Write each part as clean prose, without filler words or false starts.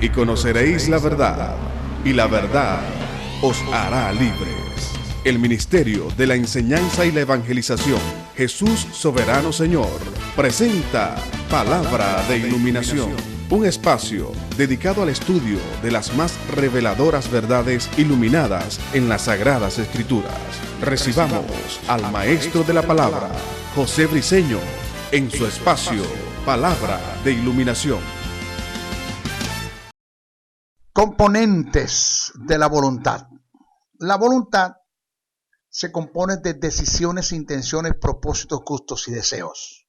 y conoceréis la verdad, y la verdad os hará libres. El Ministerio de la Enseñanza y la Evangelización, Jesús Soberano Señor, presenta Palabra de Iluminación, un espacio dedicado al estudio de las más reveladoras verdades iluminadas en las Sagradas Escrituras. Recibamos al Maestro de la Palabra, José Briceño, en su espacio Palabra de Iluminación. Componentes de la voluntad. La voluntad se compone de decisiones, intenciones, propósitos, gustos y deseos.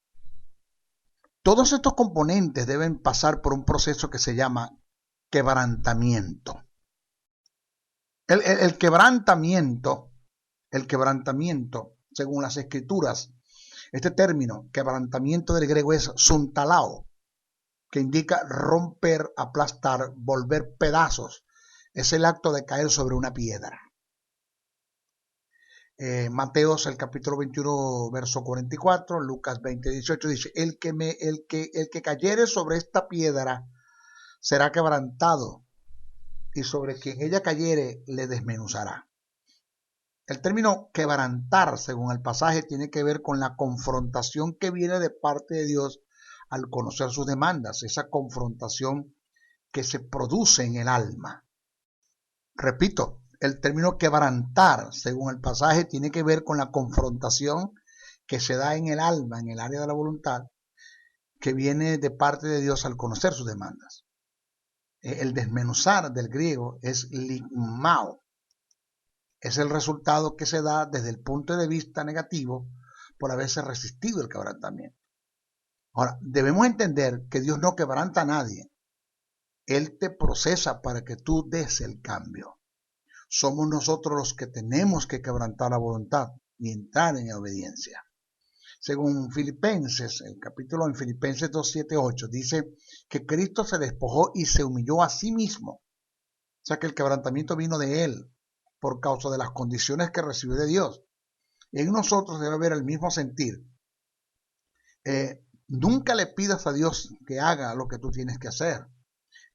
Todos estos componentes deben pasar por un proceso que se llama quebrantamiento. El quebrantamiento, según las Escrituras, este término, quebrantamiento del griego es suntalao, que indica romper, aplastar, volver pedazos. Es el acto de caer sobre una piedra. Mateos, el capítulo 21, verso 44, Lucas 20, 18 dice: el que cayere sobre esta piedra será quebrantado, y sobre quien ella cayere le desmenuzará. El término quebrantar, según el pasaje, tiene que ver con la confrontación que viene de parte de Dios al conocer sus demandas, esa confrontación que se produce en el alma. Repito, el término quebrantar, según el pasaje, tiene que ver con la confrontación que se da en el alma, en el área de la voluntad, que viene de parte de Dios al conocer sus demandas. El desmenuzar del griego es ligmao. Es el resultado que se da desde el punto de vista negativo por haberse resistido el quebrantamiento. Ahora, debemos entender que Dios no quebranta a nadie. Él te procesa para que tú des el cambio. Somos nosotros los que tenemos que quebrantar la voluntad y entrar en obediencia. Según Filipenses, el capítulo en Filipenses 2, 7, 8, dice que Cristo se despojó y se humilló a sí mismo. O sea que el quebrantamiento vino de Él por causa de las condiciones que recibió de Dios. En nosotros debe haber el mismo sentir. Nunca le pidas a Dios que haga lo que tú tienes que hacer,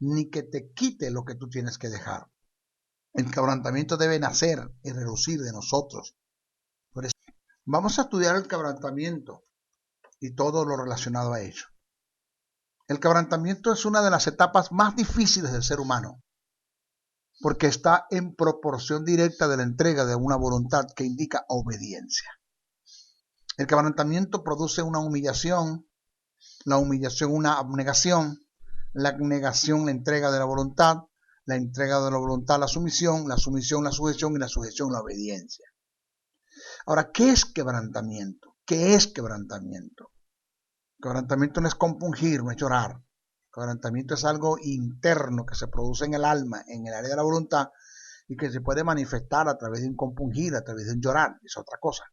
ni que te quite lo que tú tienes que dejar. El quebrantamiento debe nacer y relucir de nosotros. Por eso, vamos a estudiar el quebrantamiento y todo lo relacionado a ello. El quebrantamiento es una de las etapas más difíciles del ser humano, porque está en proporción directa de la entrega de una voluntad que indica obediencia. El quebrantamiento produce una humillación, la humillación una abnegación, la abnegación la entrega de la voluntad, la entrega de la voluntad la sumisión la sujeción y la sujeción la obediencia. Ahora, ¿qué es quebrantamiento? ¿Qué es quebrantamiento? Quebrantamiento no es compungir, no es llorar. Quebrantamiento es algo interno que se produce en el alma, en el área de la voluntad, y que se puede manifestar a través de un compungir, a través de un llorar, es otra cosa.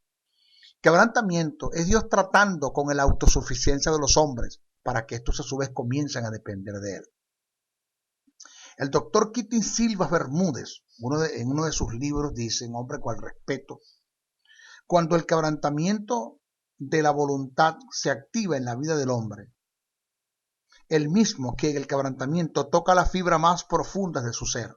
Quebrantamiento es Dios tratando con la autosuficiencia de los hombres, para que estos a su vez comiencen a depender de Él. El doctor Quintín Silva Bermúdez, en uno de sus libros, dice, un hombre cual respeto, cuando el quebrantamiento de la voluntad se activa en la vida del hombre, el mismo que el quebrantamiento toca la fibra más profunda de su ser,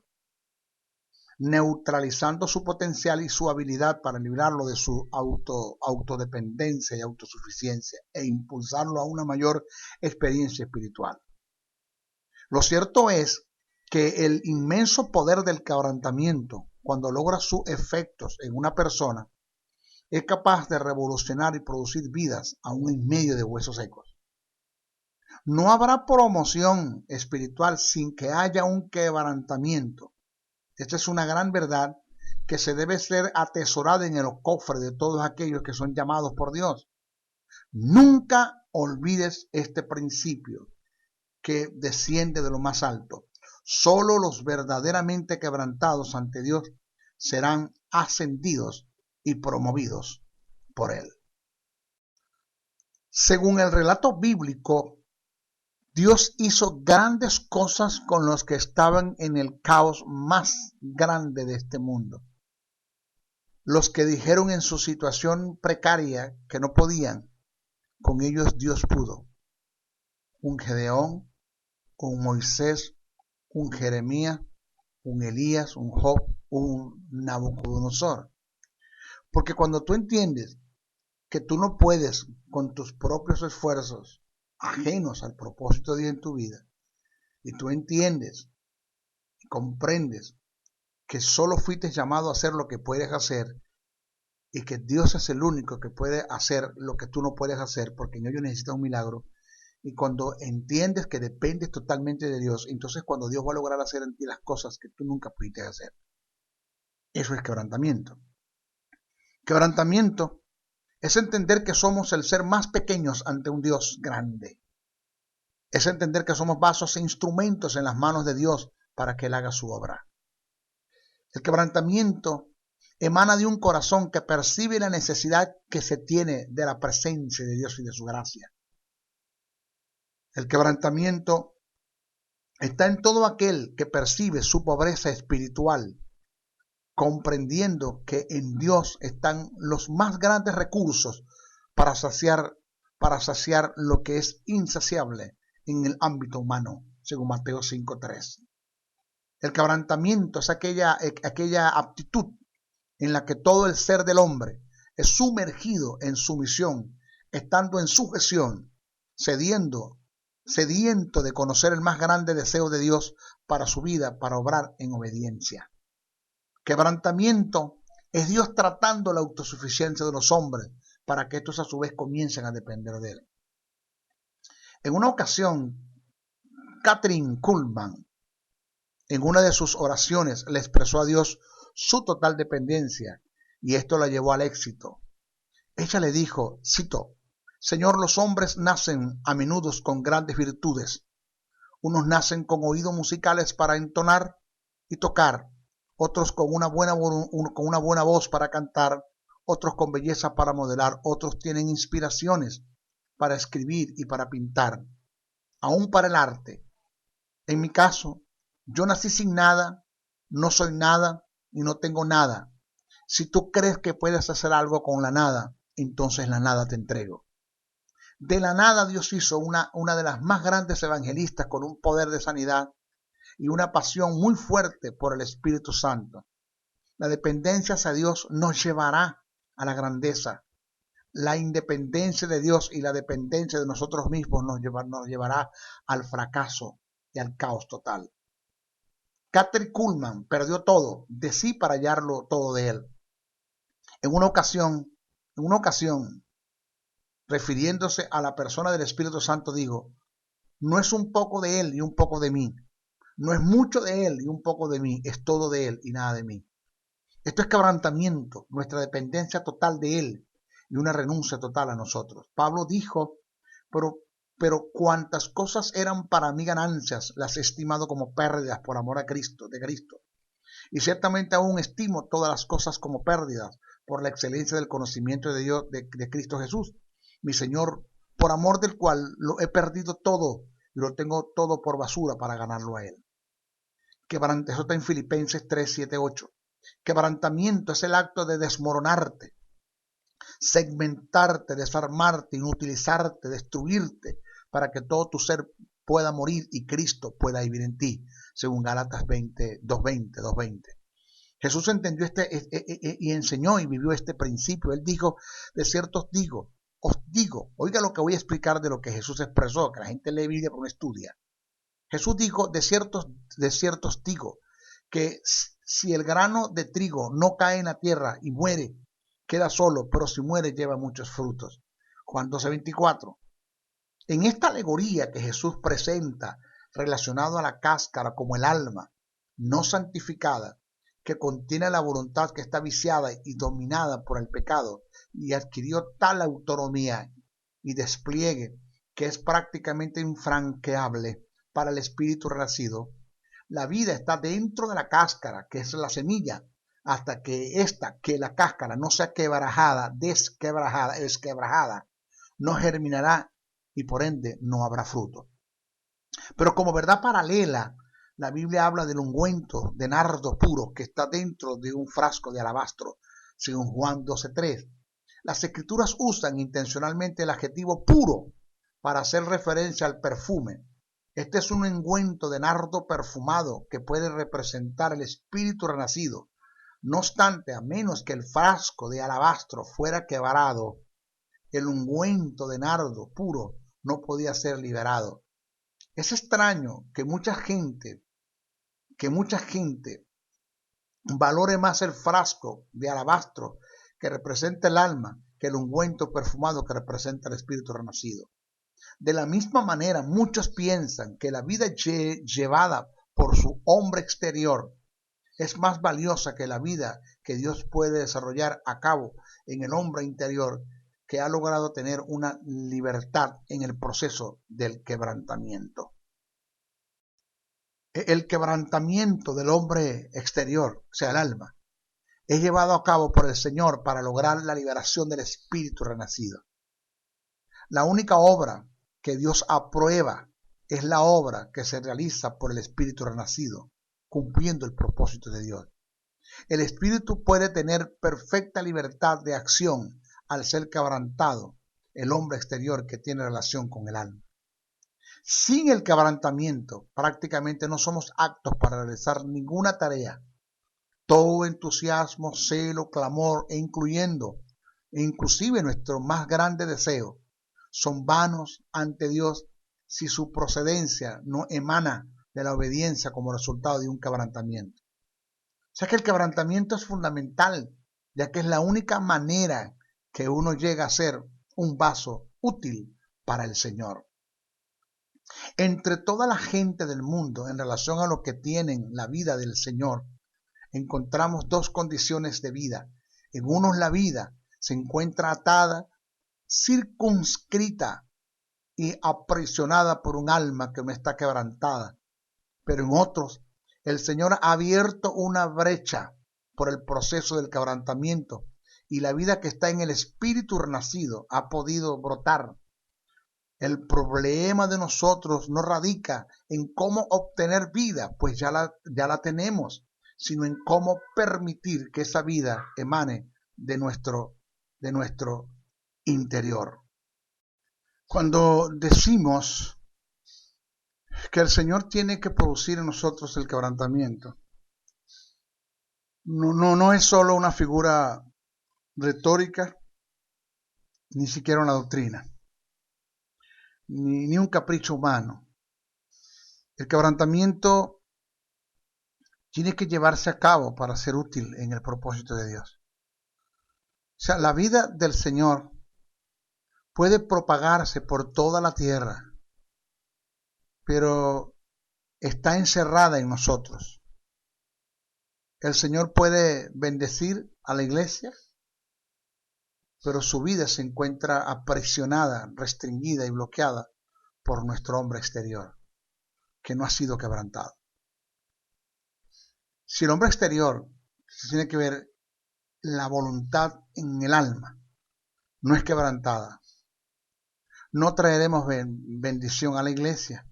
neutralizando su potencial y su habilidad para librarlo de su autodependencia y autosuficiencia e impulsarlo a una mayor experiencia espiritual. Lo cierto es que el inmenso poder del quebrantamiento, cuando logra sus efectos en una persona, es capaz de revolucionar y producir vidas aún en medio de huesos secos. No habrá promoción espiritual sin que haya un quebrantamiento. Esta es una gran verdad que se debe ser atesorada en el cofre de todos aquellos que son llamados por Dios. Nunca olvides este principio que desciende de lo más alto. Solo los verdaderamente quebrantados ante Dios serán ascendidos y promovidos por Él. Según el relato bíblico, Dios hizo grandes cosas con los que estaban en el caos más grande de este mundo. Los que dijeron en su situación precaria que no podían, con ellos Dios pudo. Un Gedeón, un Moisés, un Jeremías, un Elías, un Job, un Nabucodonosor. Porque cuando tú entiendes que tú no puedes con tus propios esfuerzos ajenos al propósito de Dios en tu vida, y tú entiendes, comprendes que solo fuiste llamado a hacer lo que puedes hacer y que Dios es el único que puede hacer lo que tú no puedes hacer, porque en ello necesitas un milagro. Y cuando entiendes que dependes totalmente de Dios, entonces cuando Dios va a lograr hacer en ti las cosas que tú nunca pudiste hacer. Eso es quebrantamiento. Quebrantamiento es entender que somos el ser más pequeños ante un Dios grande. Es entender que somos vasos e instrumentos en las manos de Dios para que Él haga su obra. El quebrantamiento emana de un corazón que percibe la necesidad que se tiene de la presencia de Dios y de su gracia. El quebrantamiento está en todo aquel que percibe su pobreza espiritual, comprendiendo que en Dios están los más grandes recursos para saciar lo que es insaciable en el ámbito humano, según Mateo 5:3. El quebrantamiento es aquella aptitud en la que todo el ser del hombre es sumergido en sumisión, estando en sujeción, sediento de conocer el más grande deseo de Dios para su vida, para obrar en obediencia. Quebrantamiento es Dios tratando la autosuficiencia de los hombres para que estos a su vez comiencen a depender de Él. En una ocasión, Kathryn Kuhlman, en una de sus oraciones, le expresó a Dios su total dependencia y esto la llevó al éxito. Ella le dijo, cito, Señor, los hombres nacen a menudo con grandes virtudes. Unos nacen con oídos musicales para entonar y tocar, otros con una buena voz para cantar, otros con belleza para modelar, otros tienen inspiraciones para escribir y para pintar, aún para el arte. En mi caso, yo nací sin nada, no soy nada y no tengo nada. Si tú crees que puedes hacer algo con la nada, entonces la nada te entrego. De la nada Dios hizo una de las más grandes evangelistas con un poder de sanidad y una pasión muy fuerte por el Espíritu Santo. La dependencia hacia Dios nos llevará a la grandeza. La independencia de Dios y la dependencia de nosotros mismos nos llevará al fracaso y al caos total. Kathryn Kuhlman perdió todo de sí para hallarlo todo de él. En una ocasión, refiriéndose a la persona del Espíritu Santo, digo, no es un poco de él y un poco de mí. No es mucho de él y un poco de mí, es todo de él y nada de mí. Esto es quebrantamiento, nuestra dependencia total de él y una renuncia total a nosotros. Pablo dijo, pero cuantas cosas eran para mí ganancias, las he estimado como pérdidas por amor de Cristo. Y ciertamente aún estimo todas las cosas como pérdidas por la excelencia del conocimiento de Dios, de Cristo Jesús, mi Señor, por amor del cual lo he perdido todo y lo tengo todo por basura para ganarlo a Él. Eso está en Filipenses 3, 7, 8. Quebrantamiento es el acto de desmoronarte, segmentarte, desarmarte, inutilizarte, destruirte, para que todo tu ser pueda morir y Cristo pueda vivir en ti, según Gálatas 2:20. Jesús entendió y enseñó y vivió este principio. Él dijo, de cierto os digo, oiga lo que voy a explicar de lo que Jesús expresó, que la gente lee Biblia pero no estudia. Jesús dijo, de cierto os digo, que si el grano de trigo no cae en la tierra y muere, queda solo, pero si muere lleva muchos frutos. Juan 12:24. En esta alegoría que Jesús presenta relacionado a la cáscara como el alma no santificada, que contiene la voluntad que está viciada y dominada por el pecado y adquirió tal autonomía y despliegue que es prácticamente infranqueable para el espíritu renacido, la vida está dentro de la cáscara, que es la semilla, hasta que la cáscara no sea desquebrajada, no germinará y por ende no habrá fruto. Pero como verdad paralela, la Biblia habla del ungüento de nardo puro que está dentro de un frasco de alabastro, según Juan 12:3. Las escrituras usan intencionalmente el adjetivo puro para hacer referencia al perfume. Este es un ungüento de nardo perfumado que puede representar el espíritu renacido. No obstante, a menos que el frasco de alabastro fuera quebrado, el ungüento de nardo puro no podía ser liberado. Es extraño que mucha gente valore más el frasco de alabastro que representa el alma que el ungüento perfumado que representa el espíritu renacido. De la misma manera, muchos piensan que la vida llevada por su hombre exterior es más valiosa que la vida que Dios puede desarrollar a cabo en el hombre interior, que ha logrado tener una libertad en el proceso del quebrantamiento. El quebrantamiento del hombre exterior, o sea, el alma, es llevado a cabo por el Señor para lograr la liberación del espíritu renacido. La única obra que Dios aprueba es la obra que se realiza por el espíritu renacido, cumpliendo el propósito de Dios. El espíritu puede tener perfecta libertad de acción al ser quebrantado, el hombre exterior que tiene relación con el alma. Sin el quebrantamiento, prácticamente no somos aptos para realizar ninguna tarea. Todo entusiasmo, celo, clamor inclusive nuestro más grande deseo, son vanos ante Dios si su procedencia no emana de la obediencia como resultado de un quebrantamiento. O sea que el quebrantamiento es fundamental, ya que es la única manera que uno llega a ser un vaso útil para el Señor. Entre toda la gente del mundo, en relación a lo que tienen la vida del Señor, encontramos dos condiciones de vida. En unos la vida se encuentra atada, circunscrita y aprisionada por un alma que no está quebrantada. Pero en otros, el Señor ha abierto una brecha por el proceso del quebrantamiento y la vida que está en el espíritu renacido ha podido brotar. El problema de nosotros no radica en cómo obtener vida, pues ya la tenemos, sino en cómo permitir que esa vida emane de nuestro interior. Cuando decimos que el Señor tiene que producir en nosotros el quebrantamiento, no es solo una figura retórica, ni siquiera una doctrina, ni un capricho humano. El quebrantamiento tiene que llevarse a cabo para ser útil en el propósito de Dios. O sea, la vida del Señor puede propagarse por toda la tierra, pero está encerrada en nosotros. El Señor puede bendecir a la iglesia, pero su vida se encuentra aprisionada, restringida y bloqueada por nuestro hombre exterior, que no ha sido quebrantado. Si el hombre exterior, tiene que ver la voluntad en el alma, no es quebrantada, no traeremos bendición a la iglesia,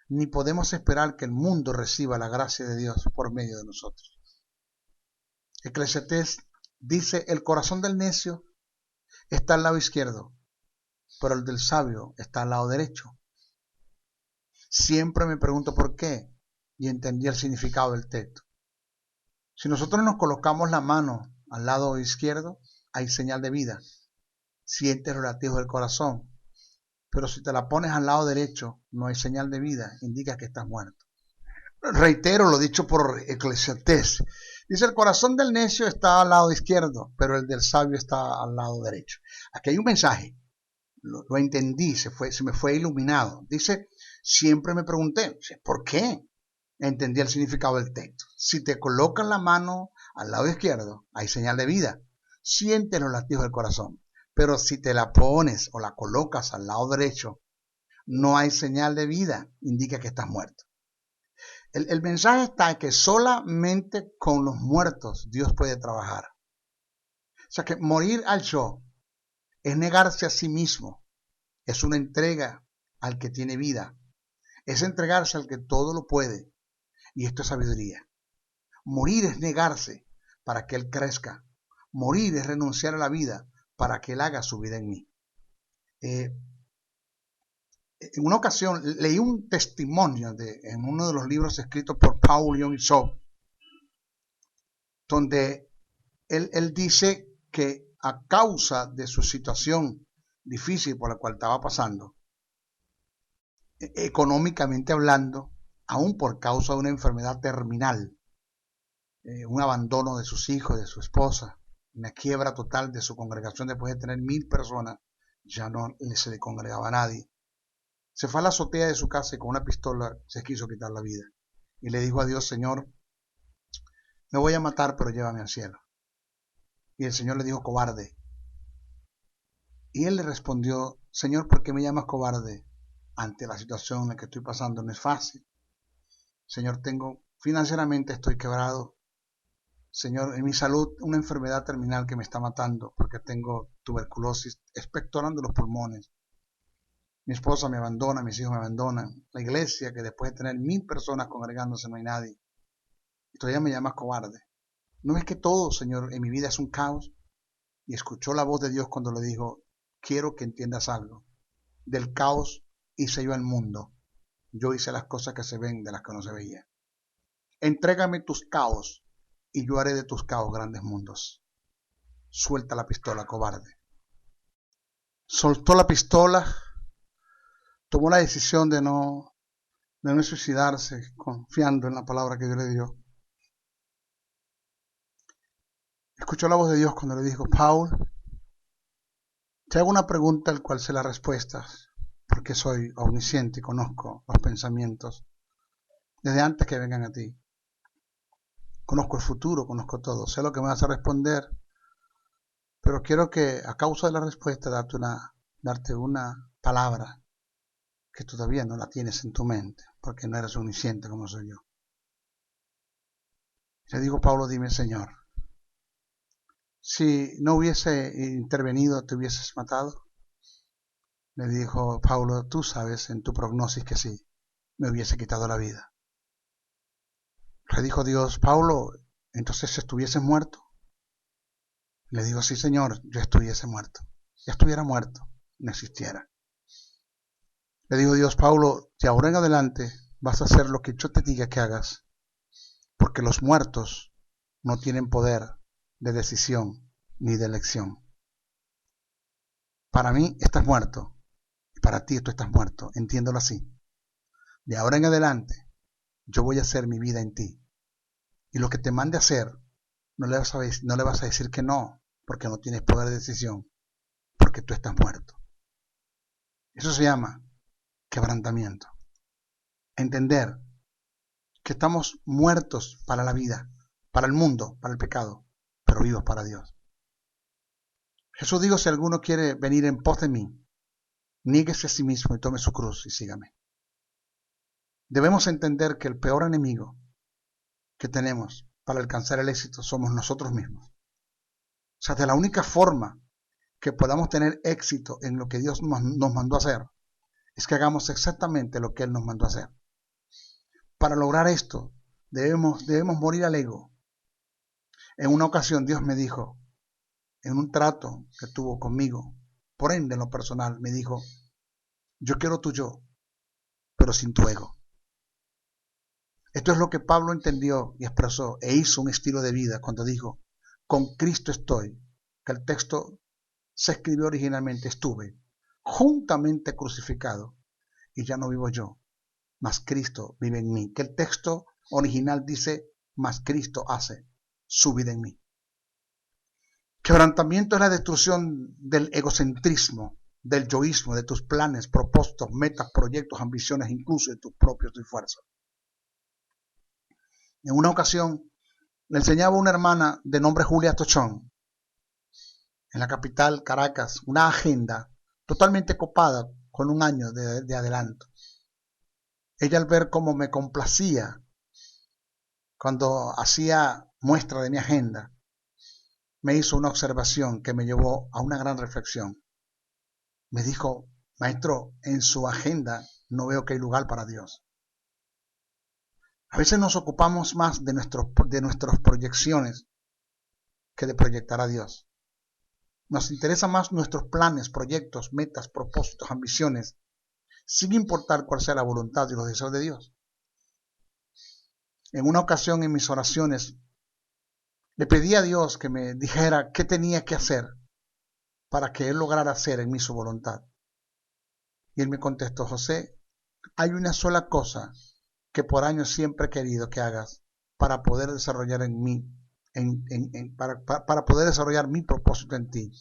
ni podemos esperar que el mundo reciba la gracia de Dios por medio de nosotros. Eclesiastés dice: el corazón del necio está al lado izquierdo, pero el del sabio está al lado derecho. Siempre me pregunto por qué y entendí el significado del texto. Si nosotros nos colocamos la mano al lado izquierdo, hay señal de vida, sientes los latidos del corazón. Pero si te la pones al lado derecho, no hay señal de vida, indica que estás muerto. Reitero lo dicho por Eclesiastés. Dice: el corazón del necio está al lado izquierdo, pero el del sabio está al lado derecho. Aquí hay un mensaje, lo entendí, se me fue iluminado. Dice: siempre me pregunté, ¿por qué? Entendí el significado del texto. Si te colocan la mano al lado izquierdo, hay señal de vida, sientes los latidos del corazón. Pero si te la pones o la colocas al lado derecho, no hay señal de vida, indica que estás muerto. El mensaje está en que solamente con los muertos Dios puede trabajar. O sea que morir al yo es negarse a sí mismo, es una entrega al que tiene vida, es entregarse al que todo lo puede, y esto es sabiduría. Morir es negarse para que Él crezca, morir es renunciar a la vida para que Él haga su vida en mí. En una ocasión leí un testimonio en uno de los libros escritos por Paul Young-Soo, donde él dice que a causa de su situación difícil por la cual estaba pasando, económicamente hablando, aún por causa de una enfermedad terminal, un abandono de sus hijos, de su esposa, una quiebra total de su congregación después de tener 1000 personas, ya no se le congregaba a nadie. Se fue a la azotea de su casa y con una pistola se quiso quitar la vida. Y le dijo a Dios: Señor, me voy a matar, pero llévame al cielo. Y el Señor le dijo: cobarde. Y él le respondió: Señor, ¿por qué me llamas cobarde? Ante la situación en la que estoy pasando no es fácil. Señor, financieramente estoy quebrado. Señor, en mi salud, una enfermedad terminal que me está matando porque tengo tuberculosis expectorando los pulmones. Mi esposa me abandona, mis hijos me abandonan. La iglesia, que después de tener 1000 personas congregándose no hay nadie. Y todavía me llamas cobarde. ¿No es que todo, Señor, en mi vida es un caos? Y escuchó la voz de Dios cuando le dijo: quiero que entiendas algo. Del caos hice yo el mundo. Yo hice las cosas que se ven de las que no se veían. Entrégame tus caos y yo haré de tus caos grandes mundos. Suelta la pistola, cobarde. Soltó la pistola, tomó la decisión de no suicidarse, confiando en la palabra que Dios le dio. Escuchó la voz de Dios cuando le dijo: Paul, te hago una pregunta al cual sé las respuestas, porque soy omnisciente y conozco los pensamientos desde antes que vengan a ti. Conozco el futuro, conozco todo, sé lo que me vas a responder, pero quiero que a causa de la respuesta darte una palabra que todavía no la tienes en tu mente, porque no eres omnisciente como soy yo. Le digo: Pablo, dime, Señor, si no hubiese intervenido, ¿te hubieses matado? Le dijo Pablo: tú sabes en tu prognosis que sí, me hubiese quitado la vida. Le dijo Dios: Pablo, entonces si estuvieses muerto. Le digo: sí, Señor, yo estuviese muerto. Ya estuviera muerto, no existiera. Le digo: Dios, Pablo, de ahora en adelante vas a hacer lo que yo te diga que hagas, porque los muertos no tienen poder de decisión ni de elección. Para mí estás muerto, y para ti tú estás muerto, entiéndolo así. De ahora en adelante yo voy a hacer mi vida en ti, y lo que te mande a hacer no le vas a decir que no, porque no tienes poder de decisión, porque tú estás muerto. Eso se llama quebrantamiento. Entender que estamos muertos para la vida, para el mundo, para el pecado, pero vivos para Dios. Jesús dijo: si alguno quiere venir en pos de mí, niéguese a sí mismo y tome su cruz y sígame. Debemos entender que el peor enemigo que tenemos para alcanzar el éxito somos nosotros mismos. O sea, de la única forma que podamos tener éxito en lo que Dios nos mandó a hacer es que hagamos exactamente lo que Él nos mandó a hacer. Para lograr esto, debemos morir al ego. En una ocasión Dios me dijo, en un trato que tuvo conmigo, por ende en lo personal, me dijo: yo quiero tu yo, pero sin tu ego. Esto es lo que Pablo entendió y expresó e hizo un estilo de vida cuando dijo: con Cristo estoy, que el texto se escribió originalmente: estuve juntamente crucificado y ya no vivo yo, mas Cristo vive en mí. Que el texto original dice: mas Cristo hace su vida en mí. Quebrantamiento es la destrucción del egocentrismo, del yoísmo, de tus planes, propósitos, metas, proyectos, ambiciones, incluso de tus propios esfuerzos. En una ocasión le enseñaba a una hermana de nombre Julia Tochón, en la capital, Caracas, una agenda totalmente copada con un año de adelanto. Ella, al ver cómo me complacía cuando hacía muestra de mi agenda, me hizo una observación que me llevó a una gran reflexión. Me dijo: maestro, en su agenda no veo que hay lugar para Dios. A veces nos ocupamos más de nuestras proyecciones que de proyectar a Dios. Nos interesan más nuestros planes, proyectos, metas, propósitos, ambiciones, sin importar cuál sea la voluntad y los deseos de Dios. En una ocasión en mis oraciones, le pedí a Dios que me dijera qué tenía que hacer para que Él lograra hacer en mí su voluntad. Y Él me contestó: José, hay una sola cosa que por años siempre he querido que hagas para poder desarrollar en mí, para poder desarrollar mi propósito en ti.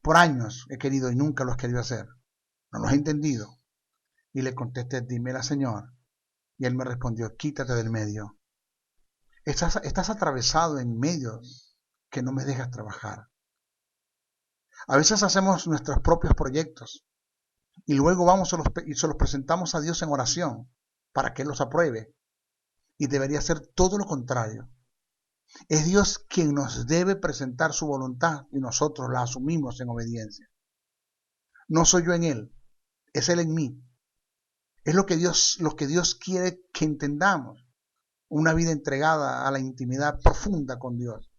Por años he querido y nunca lo has querido hacer. No lo he entendido. Y le contesté: dímela, Señor. Y Él me respondió: quítate del medio. Estás atravesado en medio que no me dejas trabajar. A veces hacemos nuestros propios proyectos y luego vamos y se los presentamos a Dios en oración para que Él los apruebe. Y debería ser todo lo contrario. Es Dios quien nos debe presentar su voluntad y nosotros la asumimos en obediencia. No soy yo en Él, es Él en mí. Es lo que Dios quiere que entendamos. Una vida entregada a la intimidad profunda con Dios.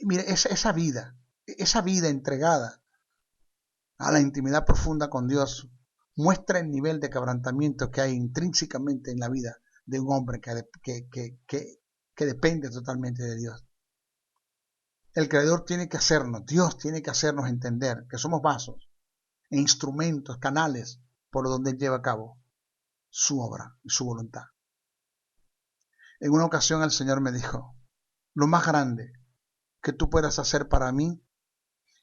Mire, esa vida entregada a la intimidad profunda con Dios muestra el nivel de quebrantamiento que hay intrínsecamente en la vida de un hombre que depende totalmente de Dios. El Creador Dios tiene que hacernos entender que somos vasos e instrumentos, canales por donde Él lleva a cabo su obra y su voluntad. En una ocasión el Señor me dijo: lo más grande que tú puedas hacer para mí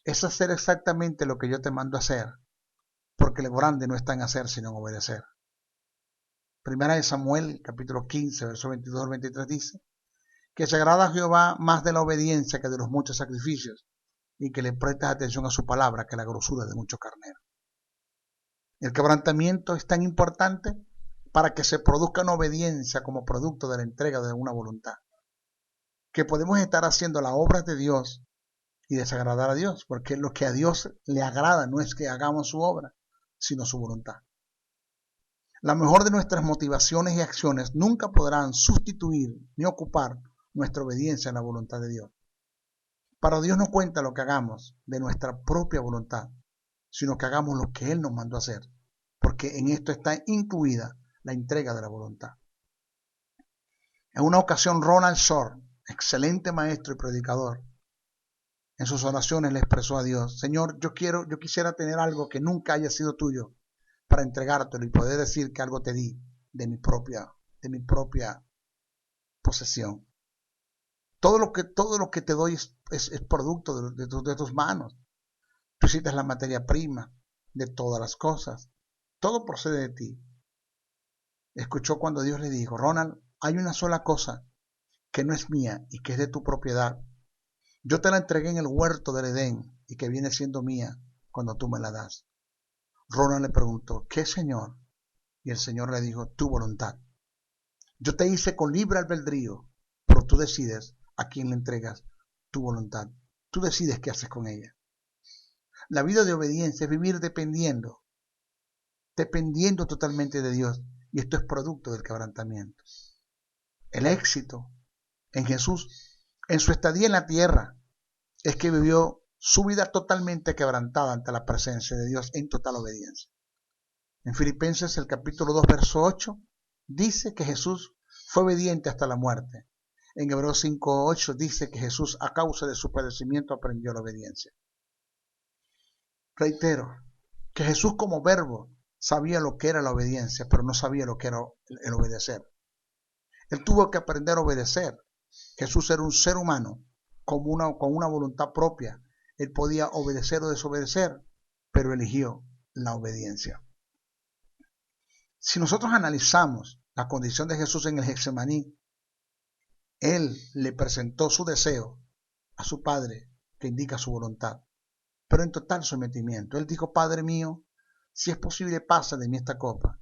es hacer exactamente lo que yo te mando a hacer, porque lo grande no está en hacer sino en obedecer. Primera de Samuel, capítulo 15, verso 22 al 23 dice que se agrada a Jehová más de la obediencia que de los muchos sacrificios, y que le prestas atención a su palabra que la grosura de muchos carneros. El quebrantamiento es tan importante para que se produzca una obediencia como producto de la entrega de una voluntad. Que podemos estar haciendo la obra de Dios y desagradar a Dios, porque lo que a Dios le agrada no es que hagamos su obra, sino su voluntad. La mejor de nuestras motivaciones y acciones nunca podrán sustituir ni ocupar nuestra obediencia a la voluntad de Dios. Para Dios no cuenta lo que hagamos de nuestra propia voluntad, sino que hagamos lo que Él nos mandó a hacer, porque en esto está incluida la entrega de la voluntad. En una ocasión, Ronald Shore, excelente maestro y predicador, en sus oraciones le expresó a Dios: Señor, yo quisiera tener algo que nunca haya sido tuyo para entregártelo y poder decir que algo te di de mi propia posesión. Todo lo que te doy es producto de tus manos. Tú hiciste la materia prima de todas las cosas. Todo procede de ti. Escuchó cuando Dios le dijo: Ronald, hay una sola cosa que no es mía y que es de tu propiedad. Yo te la entregué en el huerto del Edén y que viene siendo mía cuando tú me la das. Ronald le preguntó: ¿qué, Señor? Y el Señor le dijo: tu voluntad. Yo te hice con libre albedrío, pero tú decides a quién le entregas tu voluntad. Tú decides qué haces con ella. La vida de obediencia es vivir dependiendo totalmente de Dios, y esto es producto del quebrantamiento. El éxito en Jesús, en su estadía en la tierra, es que vivió su vida totalmente quebrantada ante la presencia de Dios en total obediencia. En Filipenses, el capítulo 2, verso 8, dice que Jesús fue obediente hasta la muerte. En Hebreos 5:8 dice que Jesús, a causa de su padecimiento, aprendió la obediencia. Reitero, que Jesús como verbo sabía lo que era la obediencia, pero no sabía lo que era el obedecer. Él tuvo que aprender a obedecer. Jesús era un ser humano con una voluntad propia. Él podía obedecer o desobedecer, pero eligió la obediencia. Si nosotros analizamos la condición de Jesús en el Getsemaní, Él le presentó su deseo a su Padre, que indica su voluntad, pero en total sometimiento. Él dijo: Padre mío, si es posible, pasa de mí esta copa.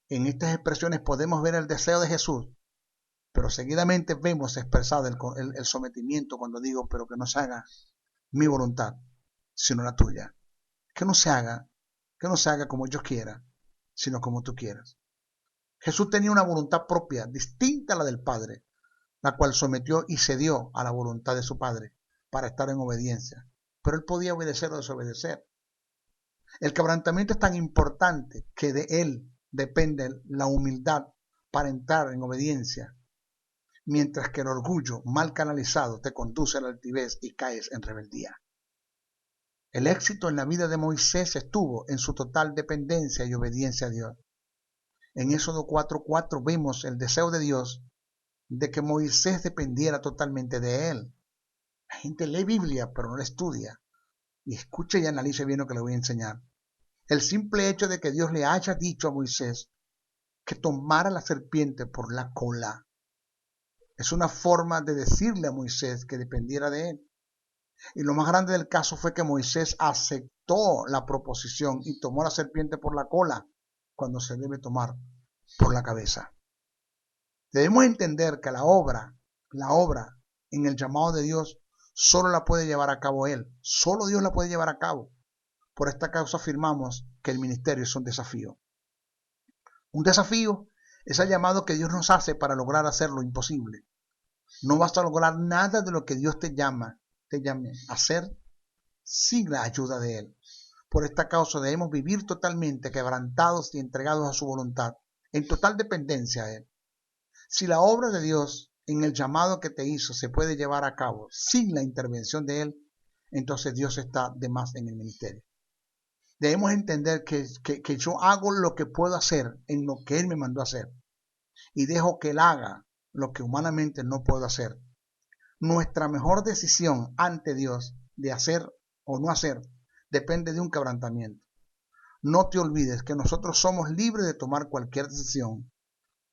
En estas expresiones podemos ver el deseo de Jesús, pero seguidamente vemos expresado el sometimiento cuando digo: pero que no se haga mi voluntad, sino la tuya. Que no se haga como yo quiera, sino como tú quieras. Jesús tenía una voluntad propia, distinta a la del Padre, la cual sometió y cedió a la voluntad de su Padre para estar en obediencia pero él podía obedecer o desobedecer. El quebrantamiento es tan importante que de él depende la humildad para entrar en obediencia, mientras que el orgullo mal canalizado te conduce a la altivez y caes en rebeldía. El éxito en la vida de Moisés estuvo en su total dependencia y obediencia a Dios. En Éxodo 4:4 vemos el deseo de Dios de que Moisés dependiera totalmente de él. La gente lee Biblia, pero no la estudia. Y escuche y analice bien lo que le voy a enseñar. El simple hecho de que Dios le haya dicho a Moisés que tomara la serpiente por la cola es una forma de decirle a Moisés que dependiera de él. Y lo más grande del caso fue que Moisés aceptó la proposición y tomó la serpiente por la cola cuando se debe tomar por la cabeza. Debemos entender que la obra en el llamado de Dios solo la puede llevar a cabo Él. Solo Dios la puede llevar a cabo. Por esta causa afirmamos que el ministerio es un desafío. Un desafío es el llamado que Dios nos hace para lograr hacer lo imposible. No vas a lograr nada de lo que Dios te llame a hacer sin la ayuda de Él. Por esta causa debemos vivir totalmente quebrantados y entregados a su voluntad, en total dependencia a Él. Si la obra de Dios en el llamado que te hizo se puede llevar a cabo sin la intervención de Él, entonces Dios está de más en el ministerio. Debemos entender que yo hago lo que puedo hacer en lo que Él me mandó a hacer y dejo que Él haga lo que humanamente no puedo hacer. Nuestra mejor decisión ante Dios de hacer o no hacer depende de un quebrantamiento. No te olvides que nosotros somos libres de tomar cualquier decisión,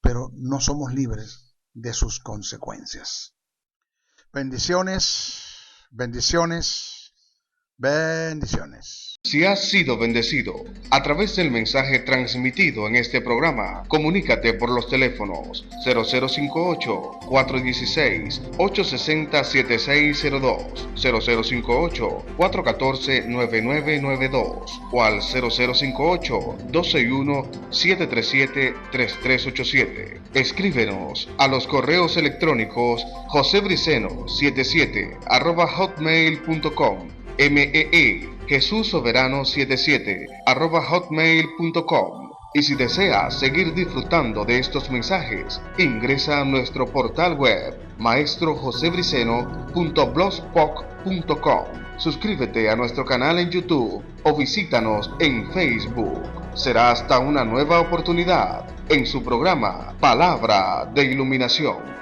pero no somos libres de sus consecuencias. Bendiciones, bendiciones, bendiciones. Si has sido bendecido a través del mensaje transmitido en este programa, comunícate por los teléfonos 0058-416-860-7602, 0058-414-9992 o al 0058-261-737-3387. Escríbenos a los correos electrónicos josebriceno77@hotmail.com, JesusSoberano77@hotmail.com. Y si deseas seguir disfrutando de estos mensajes, ingresa a nuestro portal web maestrojosebriceno.blogspot.com. Suscríbete a nuestro canal en YouTube o visítanos en Facebook. Será hasta una nueva oportunidad en su programa Palabra de Iluminación.